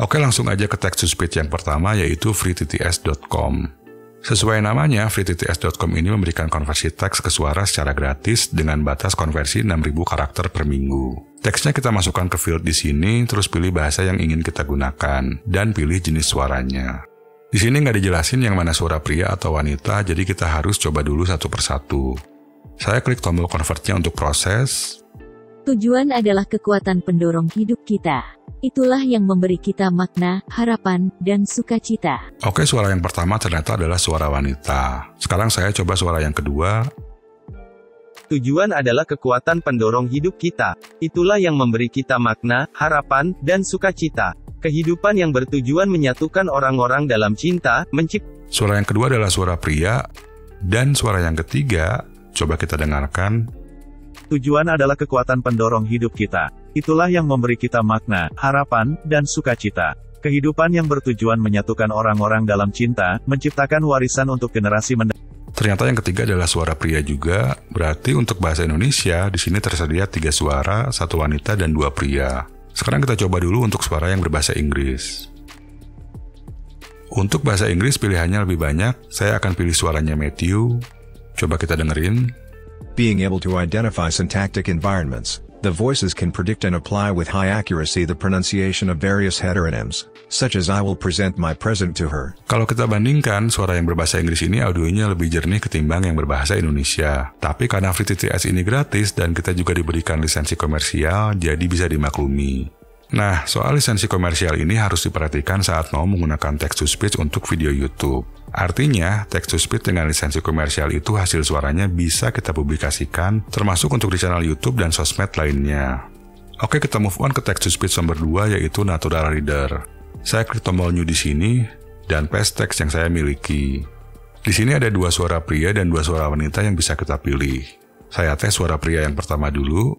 Oke, langsung aja ke text-to-speech yang pertama, yaitu freetts.com. Sesuai namanya, freetts.com ini memberikan konversi teks ke suara secara gratis dengan batas konversi 6.000 karakter per minggu. Teksnya kita masukkan ke field di sini, terus pilih bahasa yang ingin kita gunakan, dan pilih jenis suaranya. Di sini nggak dijelasin yang mana suara pria atau wanita, jadi kita harus coba dulu satu persatu. Saya klik tombol convertnya untuk proses. Tujuan adalah kekuatan pendorong hidup kita. Itulah yang memberi kita makna, harapan, dan sukacita. Oke, suara yang pertama ternyata adalah suara wanita. Sekarang saya coba suara yang kedua. Tujuan adalah kekuatan pendorong hidup kita. Itulah yang memberi kita makna, harapan, dan sukacita. Kehidupan yang bertujuan menyatukan orang-orang dalam cinta, Suara yang kedua adalah suara pria. Dan suara yang ketiga, coba kita dengarkan. Tujuan adalah kekuatan pendorong hidup kita. Itulah yang memberi kita makna, harapan, dan sukacita. Kehidupan yang bertujuan menyatukan orang-orang dalam cinta, menciptakan warisan untuk generasi mendatang. Ternyata yang ketiga adalah suara pria juga. Berarti untuk bahasa Indonesia, di sini tersedia 3 suara, 1 wanita dan 2 pria. Sekarang kita coba dulu untuk suara yang berbahasa Inggris. Untuk bahasa Inggris pilihannya lebih banyak. Saya akan pilih suaranya Matthew. Coba kita dengerin. Being able to identify syntactic environments, the voices can predict and apply with high accuracy the pronunciation of various heteronyms, such as I will present my present to her. Kalau kita bandingkan, suara yang berbahasa Inggris ini audionya lebih jernih ketimbang yang berbahasa Indonesia. Tapi karena FreeTTS ini gratis dan kita juga diberikan lisensi komersial, jadi bisa dimaklumi. Nah, soal lisensi komersial ini harus diperhatikan saat mau menggunakan text-to-speech untuk video YouTube. Artinya, text-to-speech dengan lisensi komersial itu hasil suaranya bisa kita publikasikan, termasuk untuk di channel YouTube dan sosmed lainnya. Oke, kita move on ke text-to-speech nomor 2, yaitu Natural Reader. Saya klik tombol New di sini, dan paste teks yang saya miliki. Di sini ada 2 suara pria dan 2 suara wanita yang bisa kita pilih. Saya tes suara pria yang pertama dulu.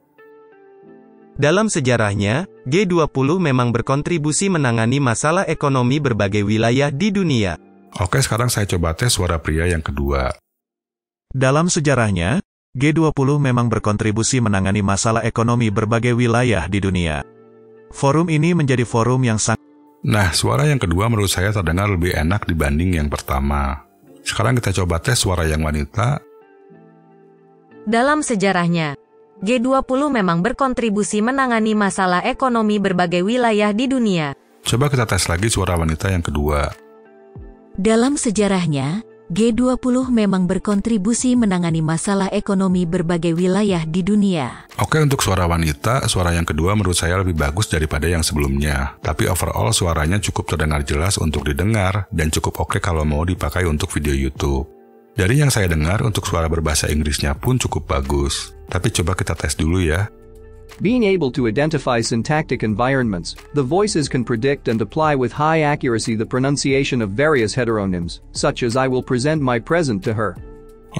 Dalam sejarahnya, G20 memang berkontribusi menangani masalah ekonomi berbagai wilayah di dunia. Oke, sekarang saya coba tes suara pria yang kedua. Dalam sejarahnya, G20 memang berkontribusi menangani masalah ekonomi berbagai wilayah di dunia. Forum ini menjadi forum yang sangat... Nah, suara yang kedua menurut saya terdengar lebih enak dibanding yang pertama. Sekarang kita coba tes suara yang wanita. Dalam sejarahnya, G20 memang berkontribusi menangani masalah ekonomi berbagai wilayah di dunia. Coba kita tes lagi suara wanita yang kedua. Dalam sejarahnya, G20 memang berkontribusi menangani masalah ekonomi berbagai wilayah di dunia. Oke, untuk suara wanita, suara yang kedua menurut saya lebih bagus daripada yang sebelumnya. Tapi overall suaranya cukup terdengar jelas untuk didengar dan cukup oke kalau mau dipakai untuk video YouTube. Dari yang saya dengar, untuk suara berbahasa Inggrisnya pun cukup bagus. Tapi coba kita tes dulu ya. Being able to identify syntactic environments, the voices can predict and apply with high accuracy the pronunciation of various heteronyms, such as I will present my present to her.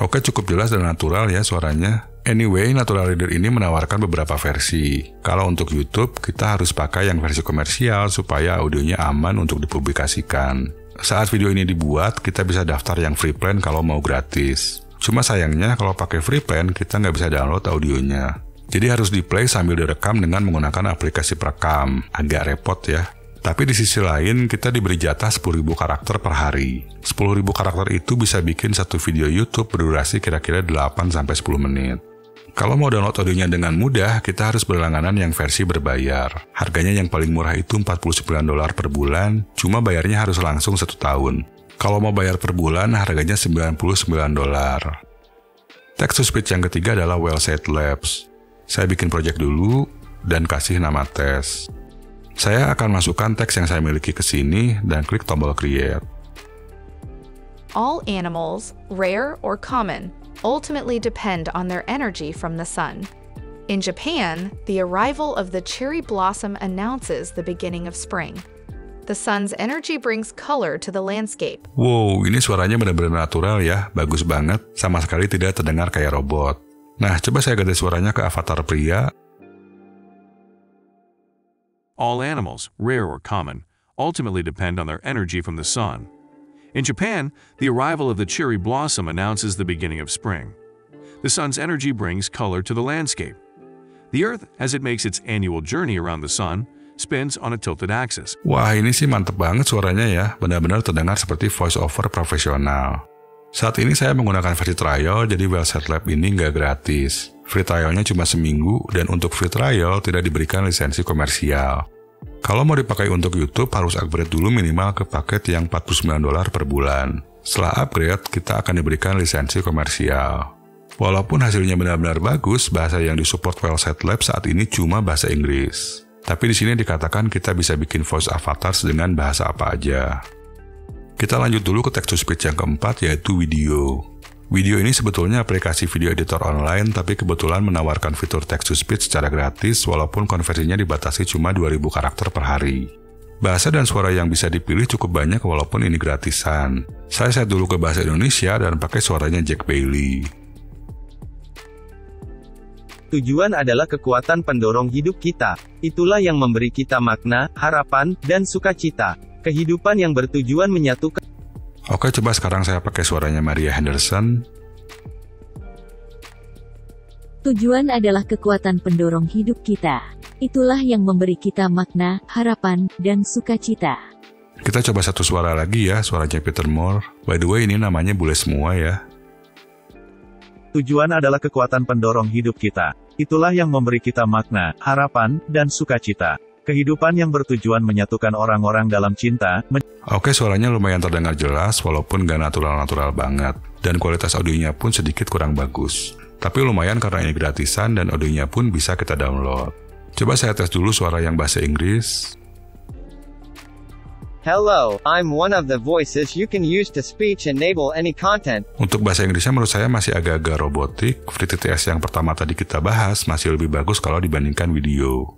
Oke, cukup jelas dan natural ya suaranya. Anyway, Natural Reader ini menawarkan beberapa versi. Kalau untuk YouTube, kita harus pakai yang versi komersial supaya audionya aman untuk dipublikasikan. Saat video ini dibuat, kita bisa daftar yang free plan kalau mau gratis. Cuma sayangnya kalau pakai free plan, kita nggak bisa download audionya. Jadi harus di-play sambil direkam dengan menggunakan aplikasi perekam. Agak repot ya. Tapi di sisi lain, kita diberi jatah 10.000 karakter per hari. 10.000 karakter itu bisa bikin satu video YouTube berdurasi kira-kira 8-10 menit. Kalau mau download audionya dengan mudah, kita harus berlangganan yang versi berbayar. Harganya yang paling murah itu $49 per bulan, cuma bayarnya harus langsung 1 tahun. Kalau mau bayar per bulan, harganya $99. Text-to-speech yang ketiga adalah Well Said Labs. Saya bikin project dulu, dan kasih nama tes. Saya akan masukkan teks yang saya miliki ke sini, dan klik tombol Create. All animals, rare or common, ultimately depend on their energy from the sun. In Japan, the arrival of the cherry blossom announces the beginning of spring. The sun's energy brings color to the landscape. Wow, ini suaranya benar-benar natural ya, bagus banget, sama sekali tidak terdengar kayak robot. Nah, coba saya ganti suaranya ke avatar pria. All animals, rare or common, ultimately depend on their energy from the sun. In Japan, the arrival of the cherry blossom announces the beginning of spring. The sun's energy brings color to the landscape. The Earth, as it makes its annual journey around the sun, spins on a tilted axis. Wah, ini sih mantep banget suaranya ya, benar-benar terdengar seperti voice over profesional. Saat ini saya menggunakan versi trial, jadi Wellset Lab ini nggak gratis. Free trialnya cuma seminggu, dan untuk free trial tidak diberikan lisensi komersial. Kalau mau dipakai untuk YouTube, harus upgrade dulu minimal ke paket yang $49 per bulan. Setelah upgrade, kita akan diberikan lisensi komersial. Walaupun hasilnya benar-benar bagus, bahasa yang disupport Wellset Lab saat ini cuma bahasa Inggris. Tapi di sini dikatakan kita bisa bikin voice avatars dengan bahasa apa aja. Kita lanjut dulu ke text-to-speech yang keempat, yaitu video. Video ini sebetulnya aplikasi video editor online, tapi kebetulan menawarkan fitur text-to-speech secara gratis, walaupun konversinya dibatasi cuma 2.000 karakter per hari. Bahasa dan suara yang bisa dipilih cukup banyak walaupun ini gratisan. Saya set dulu ke bahasa Indonesia dan pakai suaranya Jack Bailey. Tujuan adalah kekuatan pendorong hidup kita. Itulah yang memberi kita makna, harapan, dan sukacita. Kehidupan yang bertujuan menyatukan. Oke, coba sekarang saya pakai suaranya Maria Henderson. Tujuan adalah kekuatan pendorong hidup kita. Itulah yang memberi kita makna, harapan, dan sukacita. Kita coba satu suara lagi ya, suaranya Peter Moore. By the way, ini namanya bule semua ya. Tujuan adalah kekuatan pendorong hidup kita. Itulah yang memberi kita makna, harapan, dan sukacita. Kehidupan yang bertujuan menyatukan orang-orang dalam cinta. Oke, suaranya lumayan terdengar jelas walaupun gak natural-natural banget. Dan kualitas audionya pun sedikit kurang bagus. Tapi lumayan karena ini gratisan dan audionya pun bisa kita download. Coba saya tes dulu suara yang bahasa Inggris. Hello, I'm one of the voices you can use to speech enable any content. Untuk bahasa Inggrisnya menurut saya masih agak-agak robotik. Free TTS yang pertama tadi kita bahas masih lebih bagus kalau dibandingkan video.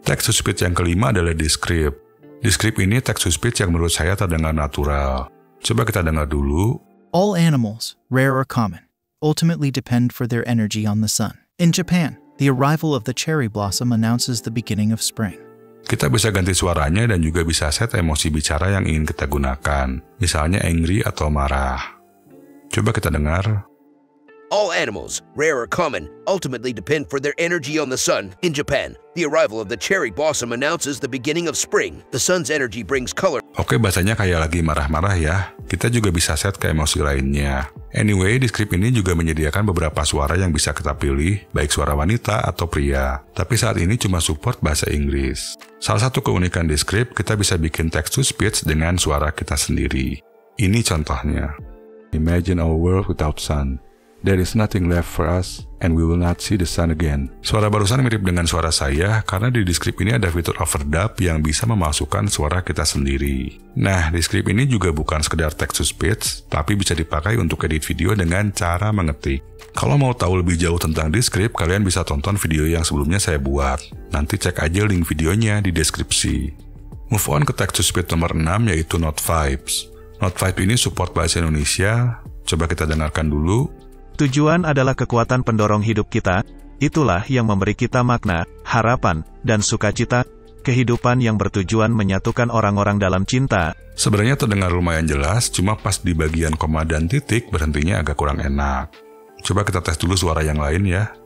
Text-to-speech yang kelima adalah Descript. Descript ini text-to-speech yang menurut saya terdengar natural. Coba kita dengar dulu. All animals, rare or common, ultimately depend for their energy on the sun. In Japan, the arrival of the cherry blossom announces the beginning of spring. Kita bisa ganti suaranya dan juga bisa set emosi bicara yang ingin kita gunakan. Misalnya angry atau marah. Coba kita dengar. All animals, rare or common, ultimately depend for their energy on the sun. In Japan, the arrival of the cherry blossom announces the beginning of spring. The sun's energy brings color. Oke, bahasanya kayak lagi marah-marah ya. Kita juga bisa set ke emosi lainnya. Anyway, di script ini juga menyediakan beberapa suara yang bisa kita pilih, baik suara wanita atau pria. Tapi saat ini cuma support bahasa Inggris. Salah satu keunikan di script, kita bisa bikin text-to-speech dengan suara kita sendiri. Ini contohnya. Imagine our world without sun. There is nothing left for us, and we will not see the sun again. Suara barusan mirip dengan suara saya, karena di script ini ada fitur overdub yang bisa memasukkan suara kita sendiri. Nah, di script ini juga bukan sekedar text-to-speech, tapi bisa dipakai untuk edit video dengan cara mengetik. Kalau mau tahu lebih jauh tentang Descript, kalian bisa tonton video yang sebelumnya saya buat. Nanti cek aja link videonya di deskripsi. Move on ke text-to-speech nomor 6, yaitu Note Vibes. Note Vibes ini support bahasa Indonesia. Coba kita dengarkan dulu. Tujuan adalah kekuatan pendorong hidup kita. Itulah yang memberi kita makna, harapan, dan sukacita. Kehidupan yang bertujuan menyatukan orang-orang dalam cinta. Sebenarnya terdengar lumayan jelas, cuma pas di bagian koma dan titik berhentinya agak kurang enak. Coba kita tes dulu suara yang lain ya.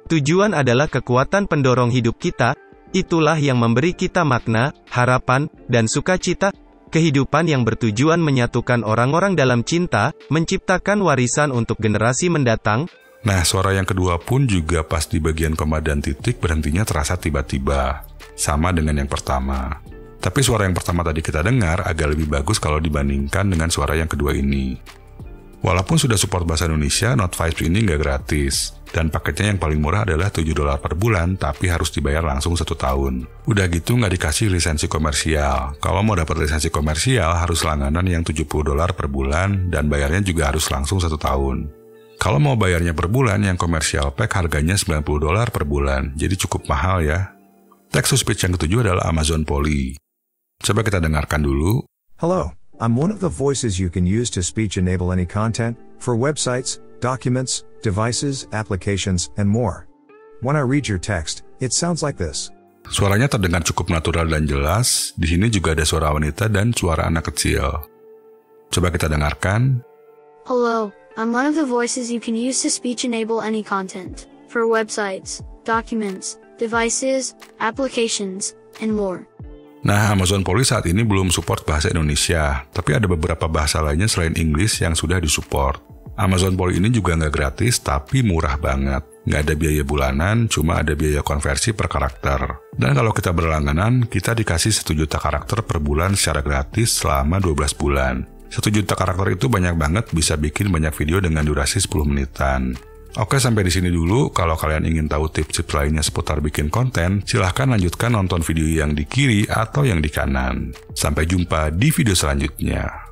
Tujuan adalah kekuatan pendorong hidup kita. Itulah yang memberi kita makna, harapan, dan sukacita. Kehidupan yang bertujuan menyatukan orang-orang dalam cinta, menciptakan warisan untuk generasi mendatang. Nah, suara yang kedua pun juga pas di bagian koma dan titik berhentinya terasa tiba-tiba. Sama dengan yang pertama. Tapi suara yang pertama tadi kita dengar agak lebih bagus kalau dibandingkan dengan suara yang kedua ini. Walaupun sudah support bahasa Indonesia, Note Vibes ini nggak gratis. Dan paketnya yang paling murah adalah $7 per bulan, tapi harus dibayar langsung 1 tahun. Udah gitu nggak dikasih lisensi komersial. Kalau mau dapat lisensi komersial, harus langganan yang $70 per bulan, dan bayarnya juga harus langsung 1 tahun. Kalau mau bayarnya per bulan, yang komersial pack harganya $90 per bulan, jadi cukup mahal ya. Text-to-speech yang ketujuh adalah Amazon Polly. Coba kita dengarkan dulu. Hello, I'm one of the voices you can use to speech enable any content, for websites, documents, devices, applications, and more. When I read your text, it sounds like this. Suaranya terdengar cukup natural dan jelas. Di sini juga ada suara wanita dan suara anak kecil. Coba kita dengarkan. Hello, I'm one of the voices you can use to speech enable any content, for websites, documents, devices, applications, and more. Nah, Amazon Polly saat ini belum support bahasa Indonesia, tapi ada beberapa bahasa lainnya selain Inggris yang sudah disupport. Amazon Polly ini juga nggak gratis, tapi murah banget. Nggak ada biaya bulanan, cuma ada biaya konversi per karakter. Dan kalau kita berlangganan, kita dikasih 1 juta karakter per bulan secara gratis selama 12 bulan. 1 juta karakter itu banyak banget, bisa bikin banyak video dengan durasi 10 menitan. Oke, sampai di sini dulu. Kalau kalian ingin tahu tips-tips lainnya seputar bikin konten, silahkan lanjutkan nonton video yang di kiri atau yang di kanan. Sampai jumpa di video selanjutnya.